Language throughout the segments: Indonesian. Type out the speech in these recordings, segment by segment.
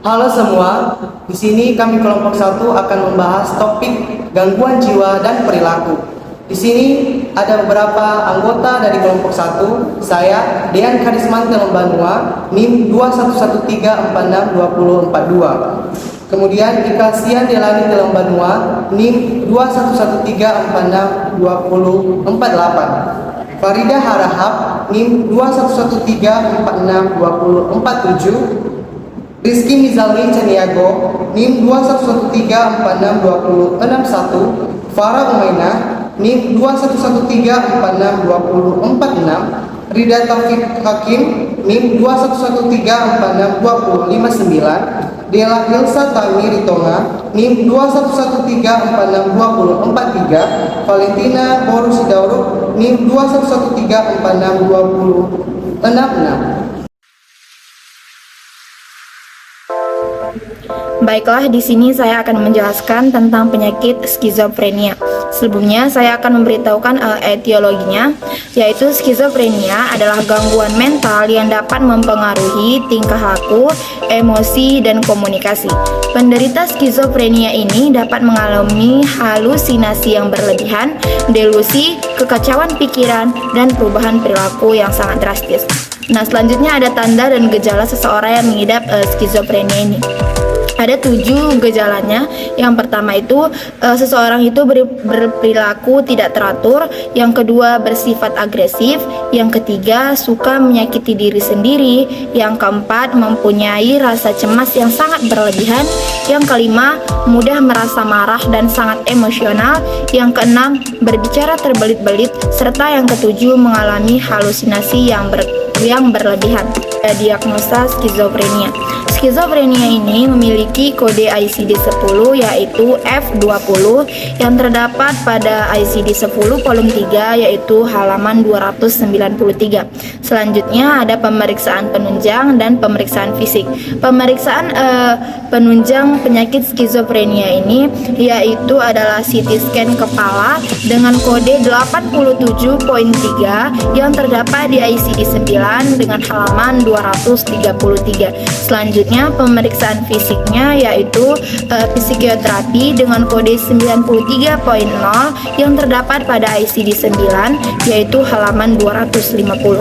Halo semua, di sini kami kelompok 1 akan membahas topik gangguan jiwa dan perilaku. Di sini ada beberapa anggota dari kelompok 1. Saya Dean Karismanto Lembanua, NIM 2113462042. Kemudian Ikasian Delani Lembanua, NIM 2113462048. Farida Harahap, NIM 2113462047. Rizky Mizalmi Caniago, NIM 2113462061. Farah Umainah, NIM 2113462046. Rida Taufik Hakim, NIM 2113462059. Dela Hilsa Tami Ritonga, NIM 2113462043. Valentina Boru Sidauruk, NIM 2113462066. Baiklah, di sini saya akan menjelaskan tentang penyakit skizofrenia. Sebelumnya saya akan memberitahukan etiologinya, yaitu skizofrenia adalah gangguan mental yang dapat mempengaruhi tingkah laku, emosi, dan komunikasi. Penderita skizofrenia ini dapat mengalami halusinasi yang berlebihan, delusi, kekacauan pikiran, dan perubahan perilaku yang sangat drastis. Nah, selanjutnya ada tanda dan gejala seseorang yang mengidap skizofrenia ini. Ada 7 gejalanya. Yang pertama itu seseorang itu berperilaku tidak teratur. Yang kedua bersifat agresif. Yang ketiga suka menyakiti diri sendiri. Yang keempat mempunyai rasa cemas yang sangat berlebihan. Yang kelima mudah merasa marah dan sangat emosional. Yang keenam berbicara terbelit-belit. Serta yang ketujuh mengalami halusinasi yang berlebihan. Diagnosa skizofrenia. Skizofrenia ini memiliki kode ICD-10 yaitu F20 yang terdapat pada ICD-10 kolom 3 yaitu halaman 293. Selanjutnya ada pemeriksaan penunjang dan pemeriksaan fisik. Pemeriksaan penunjang penyakit skizofrenia ini yaitu adalah CT scan kepala dengan kode 87.3 yang terdapat di ICD-9 dengan halaman 233. Selanjutnya pemeriksaan fisiknya yaitu psikoterapi dengan kode 93.0 yang terdapat pada ICD-9 yaitu halaman 250.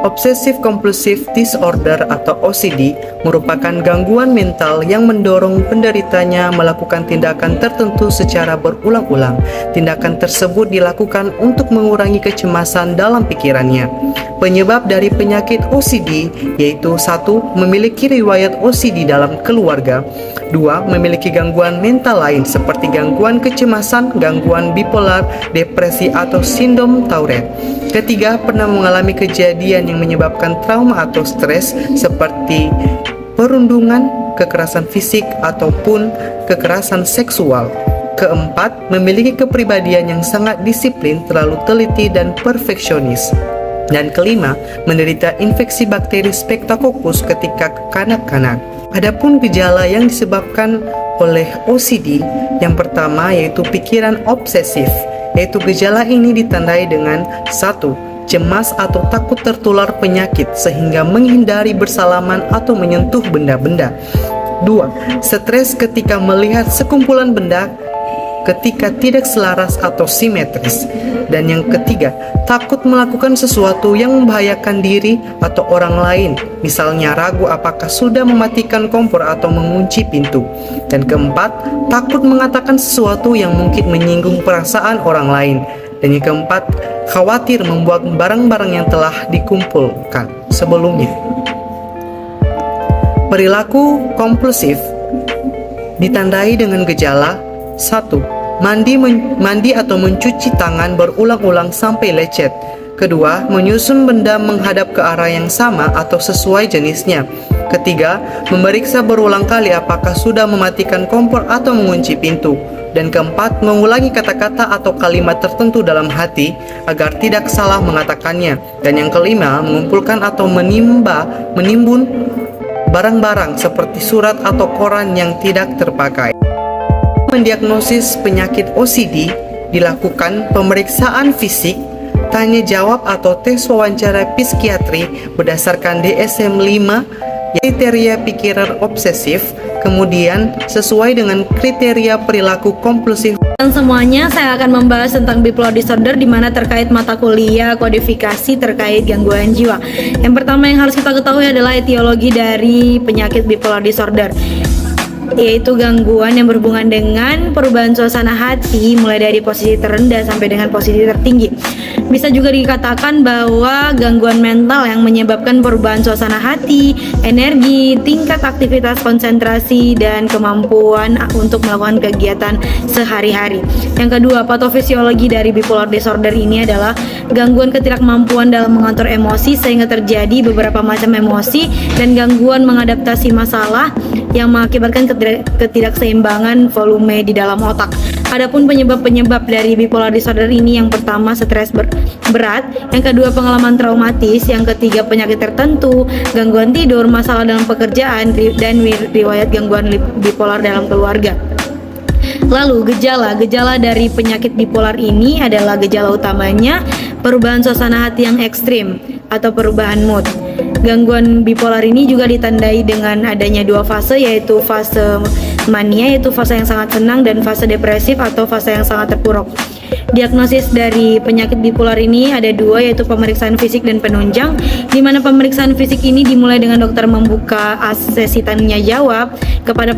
Obsessive Compulsive Disorder atau OCD merupakan gangguan mental yang mendorong penderitanya melakukan tindakan tertentu secara berulang-ulang. Tindakan tersebut dilakukan untuk mengurangi kecemasan dalam pikirannya. Penyebab dari penyakit OCD yaitu 1. Memiliki riwayat OCD dalam keluarga. 2. Memiliki gangguan mental lain seperti gangguan kecemasan, gangguan bipolar, depresi atau sindrom Tourette. Ketiga, pernah mengalami kejadian yang menyebabkan trauma atau stres seperti perundungan, kekerasan fisik ataupun kekerasan seksual. Keempat, memiliki kepribadian yang sangat disiplin, terlalu teliti dan perfeksionis. Dan kelima, menderita infeksi bakteri Streptococcus ketika kanak-kanak. Adapun gejala yang disebabkan oleh OCD, yang pertama yaitu pikiran obsesif, yaitu gejala ini ditandai dengan 1. Cemas atau takut tertular penyakit sehingga menghindari bersalaman atau menyentuh benda-benda. 2. Stres ketika melihat sekumpulan benda ketika tidak selaras atau simetris. Dan yang ketiga, takut melakukan sesuatu yang membahayakan diri atau orang lain, misalnya ragu apakah sudah mematikan kompor atau mengunci pintu. Dan keempat, takut mengatakan sesuatu yang mungkin menyinggung perasaan orang lain. Dan yang keempat, khawatir membuat barang-barang yang telah dikumpulkan sebelumnya. Perilaku kompulsif ditandai dengan gejala 1. Mandi atau mencuci tangan berulang-ulang sampai lecet. Kedua, menyusun benda menghadap ke arah yang sama atau sesuai jenisnya. Ketiga, memeriksa berulang kali apakah sudah mematikan kompor atau mengunci pintu. Dan keempat, mengulangi kata-kata atau kalimat tertentu dalam hati agar tidak salah mengatakannya. Dan yang kelima, mengumpulkan atau menimbun barang-barang seperti surat atau koran yang tidak terpakai. Mendiagnosis penyakit OCD dilakukan pemeriksaan fisik, tanya jawab atau tes wawancara psikiatri berdasarkan DSM-5 kriteria pikiran obsesif, kemudian sesuai dengan kriteria perilaku kompulsif. Dan semuanya saya akan membahas tentang bipolar disorder di mana terkait mata kuliah kodifikasi terkait gangguan jiwa. Yang pertama yang harus kita ketahui adalah etiologi dari penyakit bipolar disorder, yaitu gangguan yang berhubungan dengan perubahan suasana hati mulai dari posisi terendah sampai dengan posisi tertinggi. Bisa juga dikatakan bahwa gangguan mental yang menyebabkan perubahan suasana hati, energi, tingkat aktivitas konsentrasi, dan kemampuan untuk melakukan kegiatan sehari-hari. Yang kedua, patofisiologi dari bipolar disorder ini adalah gangguan ketidakmampuan dalam mengatur emosi sehingga terjadi beberapa macam emosi dan gangguan mengadaptasi masalah yang mengakibatkan ketidakseimbangan volume di dalam otak. Adapun penyebab-penyebab dari bipolar disorder ini, yang pertama stres berat, yang kedua pengalaman traumatis, yang ketiga penyakit tertentu, gangguan tidur, masalah dalam pekerjaan, dan riwayat gangguan bipolar dalam keluarga. Lalu gejala dari penyakit bipolar ini adalah gejala utamanya perubahan suasana hati yang ekstrim atau perubahan mood. Gangguan bipolar ini juga ditandai dengan adanya dua fase, yaitu fase mania, yaitu fase yang sangat senang, dan fase depresif atau fase yang sangat terpuruk. Diagnosis dari penyakit bipolar ini ada dua, yaitu pemeriksaan fisik dan penunjang, di mana pemeriksaan fisik ini dimulai dengan dokter membuka sesi tanya jawab kepada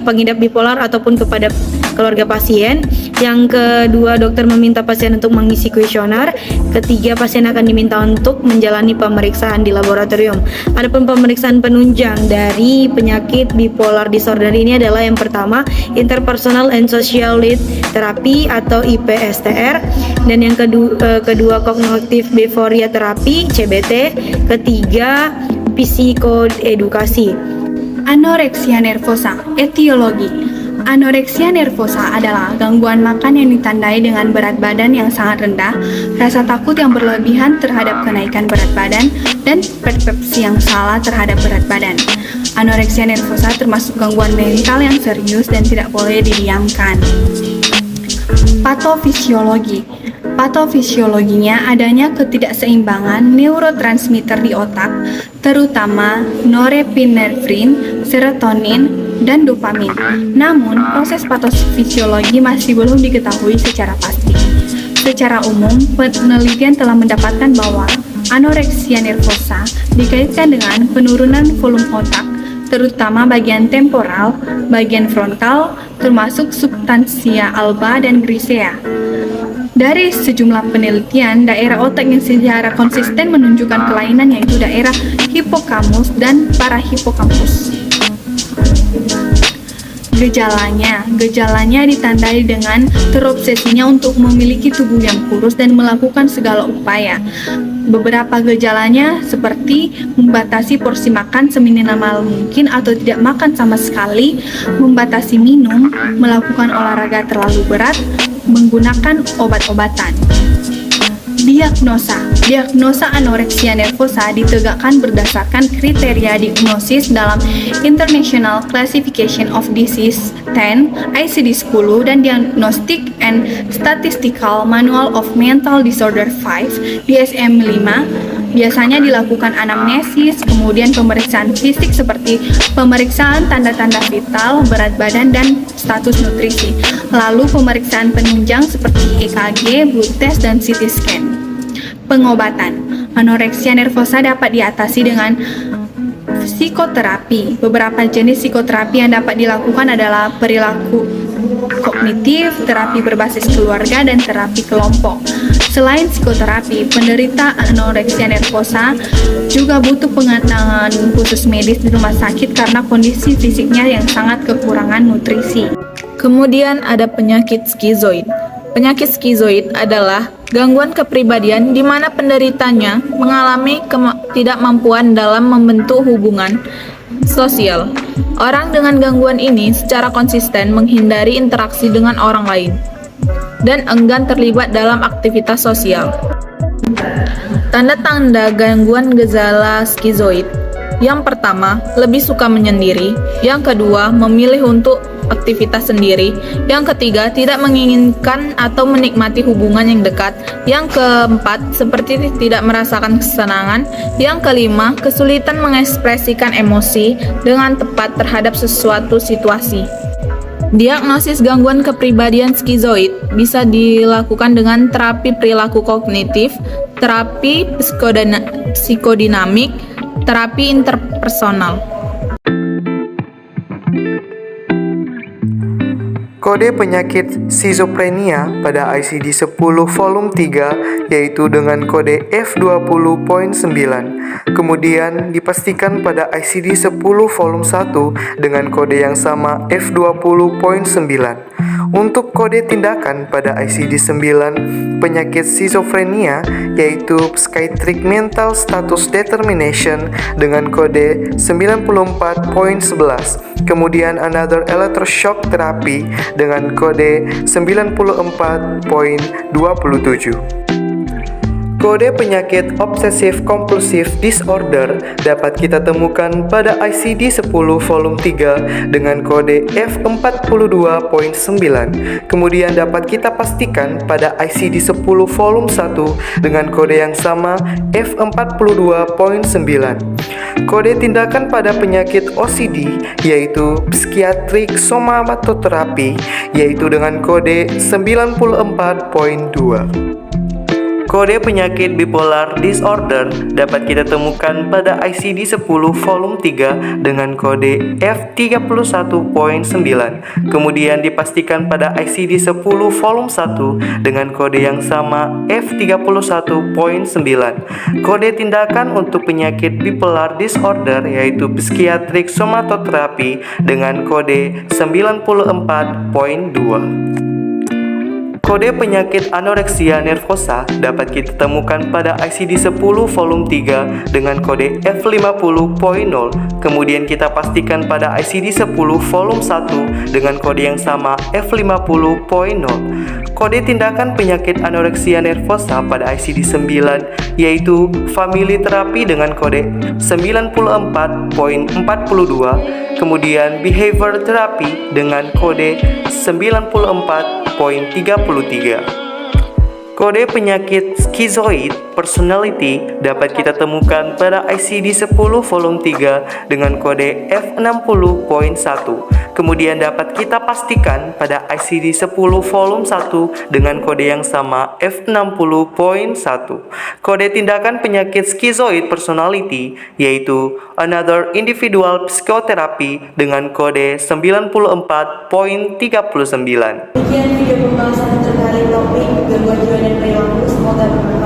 pengidap bipolar ataupun kepada keluarga pasien. Yang kedua, dokter meminta pasien untuk mengisi kuesioner. Ketiga, pasien akan diminta untuk menjalani pemeriksaan di laboratorium. Adapun pemeriksaan penunjang dari penyakit bipolar disorder ini adalah yang pertama, interpersonal and social lead therapy atau IPSTR, dan yang kedua cognitive behavioral therapy CBT, ketiga psikoedukasi. Anoreksia nervosa, etiologi. Anoreksia nervosa adalah gangguan makan yang ditandai dengan berat badan yang sangat rendah, rasa takut yang berlebihan terhadap kenaikan berat badan, dan persepsi yang salah terhadap berat badan. Anoreksia nervosa termasuk gangguan mental yang serius dan tidak boleh didiamkan. Patofisiologi. Patofisiologinya adanya ketidakseimbangan neurotransmitter di otak, terutama norepinefrin, serotonin, dan dopamin. Namun, proses patofisiologi masih belum diketahui secara pasti. Secara umum, penelitian telah mendapatkan bahwa anoreksia nervosa dikaitkan dengan penurunan volume otak, terutama bagian temporal, bagian frontal, termasuk substansia alba dan grisea. Dari sejumlah penelitian, daerah otak yang secara konsisten menunjukkan kelainan yaitu daerah hipokampus dan parahipokampus. Gejalanya ditandai dengan terobsesinya untuk memiliki tubuh yang kurus dan melakukan segala upaya. Beberapa gejalanya seperti membatasi porsi makan seminimal mungkin atau tidak makan sama sekali, membatasi minum, melakukan olahraga terlalu berat, menggunakan obat-obatan. Diagnosa anoreksia nervosa ditegakkan berdasarkan kriteria diagnosis dalam International Classification of Disease 10, ICD-10, dan Diagnostic and Statistical Manual of Mental Disorder 5, DSM-5. Biasanya dilakukan anamnesis, kemudian pemeriksaan fisik seperti pemeriksaan tanda-tanda vital, berat badan, dan status nutrisi. Lalu pemeriksaan penunjang seperti EKG, blood test, dan CT scan. Pengobatan. Anoreksia nervosa dapat diatasi dengan psikoterapi. Beberapa jenis psikoterapi yang dapat dilakukan adalah perilaku kognitif, terapi berbasis keluarga, dan terapi kelompok. Selain psikoterapi, penderita anoreksia nervosa juga butuh penanganan khusus medis di rumah sakit karena kondisi fisiknya yang sangat kekurangan nutrisi. Kemudian ada penyakit skizoid. Penyakit skizoid adalah gangguan kepribadian di mana penderitanya mengalami ketidakmampuan dalam membentuk hubungan sosial. Orang dengan gangguan ini secara konsisten menghindari interaksi dengan orang lain dan enggan terlibat dalam aktivitas sosial. Tanda-tanda gangguan gejala skizoid. Yang pertama, lebih suka menyendiri. Yang kedua, memilih untuk aktivitas sendiri. Yang ketiga, tidak menginginkan atau menikmati hubungan yang dekat. Yang keempat, seperti tidak merasakan kesenangan. Yang kelima, kesulitan mengekspresikan emosi dengan tepat terhadap sesuatu situasi. Diagnosis gangguan kepribadian skizoid bisa dilakukan dengan terapi perilaku kognitif, terapi psikodinamik, terapi interpersonal. Kode penyakit skizofrenia pada ICD-10 volume 3 yaitu dengan kode F20.9. Kemudian dipastikan pada ICD-10 volume 1 dengan kode yang sama F20.9. Untuk kode tindakan pada ICD-9 penyakit skizofrenia yaitu Psychiatric Mental Status Determination dengan kode 94.11. Kemudian Another Electroshock Therapy dengan kode 94.27. Kode penyakit obsessive compulsive disorder dapat kita temukan pada ICD-10 volume 3 dengan kode F42.9. Kemudian dapat kita pastikan pada ICD-10 volume 1 dengan kode yang sama F42.9. Kode tindakan pada penyakit OCD yaitu Psychiatric Somatotherapy yaitu dengan kode 94.2. Kode penyakit bipolar disorder dapat kita temukan pada ICD-10 volume 3 dengan kode F31.9. Kemudian dipastikan pada ICD-10 volume 1 dengan kode yang sama F31.9. Kode tindakan untuk penyakit bipolar disorder yaitu Psychiatric Somatotherapy dengan kode 94.2. Kode penyakit anoreksia nervosa dapat kita temukan pada ICD-10 volume 3 dengan kode F50.0. Kemudian kita pastikan pada ICD-10 volume 1 dengan kode yang sama F50.0. Kode tindakan penyakit anoreksia nervosa pada ICD-9 yaitu Family Therapy dengan kode 94.42. Kemudian Behavior Therapy dengan kode 94.33. Kode penyakit skizoid personality dapat kita temukan pada ICD-10 volume 3 dengan kode F60.1. Kemudian dapat kita pastikan pada ICD-10 volume 1 dengan kode yang sama F60.1. Kode tindakan penyakit skizoid personality yaitu Another Individual Psychotherapy dengan kode 94.39. Demikian video pembahasan terkait topik gangguan jiwa dan perilaku. Semoga bermanfaat.